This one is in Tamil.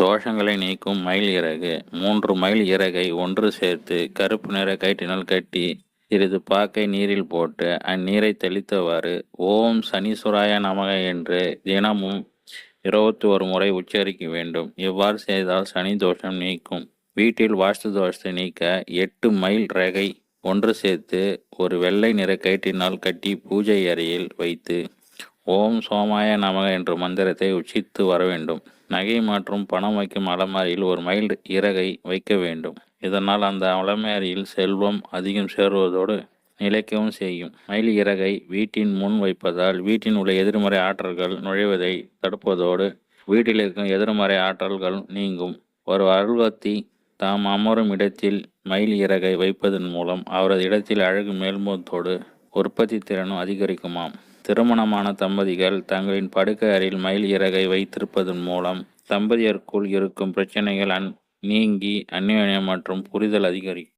தோஷங்களை நீக்கும் மயில் இறகு 3 மயில் இறகை ஒன்று சேர்த்து கருப்பு நிற கயிற்றினால் கட்டி சிறிது பாக்கை நீரில் போட்டு அந்நீரை தெளித்தவாறு ஓம் சனீஸ்வராய நமக என்று தினமும் 21 முறை உச்சரிக்க வேண்டும். இவ்வாறு செய்தால் சனி தோஷம் நீக்கும். வீட்டில் வாஸ்து தோஷத்தை நீக்க 8 மயில் ரேகை ஒன்று சேர்த்து ஒரு வெள்ளை நிற கயிற்றினால் கட்டி பூஜை அறையில் வைத்து ஓம் சோமாய நமக என்ற மந்திரத்தை உச்சித்து வர வேண்டும். நகை மற்றும் பணம் வைக்கும் அலமாரியில் ஒரு மயில் இறகை வைக்க வேண்டும். இதனால் அந்த அலமாரியில் செல்வம் அதிகம் சேருவதோடு நிலைக்கவும் செய்யும். மயில் இறகை வீட்டின் முன் வைப்பதால் வீட்டில் உள்ள எதிர்மறை ஆற்றல்கள் நுழைவதை தடுப்பதோடு வீட்டில் இருக்கும் எதிர்மறை ஆற்றல்கள் நீங்கும். ஒரு அருள்வத்தி தாம் அமரும் இடத்தில் மயில் இறகை வைப்பதன் மூலம் அவரது இடத்தில் அழகு மேல்முகத்தோடு உற்பத்தி திறனும் அதிகரிக்குமாம். திருமணமான தம்பதிகள் தங்களின் படுக்கை அறையில் மயில் இறகை வைத்திருப்பதன் மூலம் தம்பதியருக்குள் இருக்கும் பிரச்சனைகள் நீங்கி அந்யோன்யம் மற்றும் புரிதல் அதிகரிக்கும்.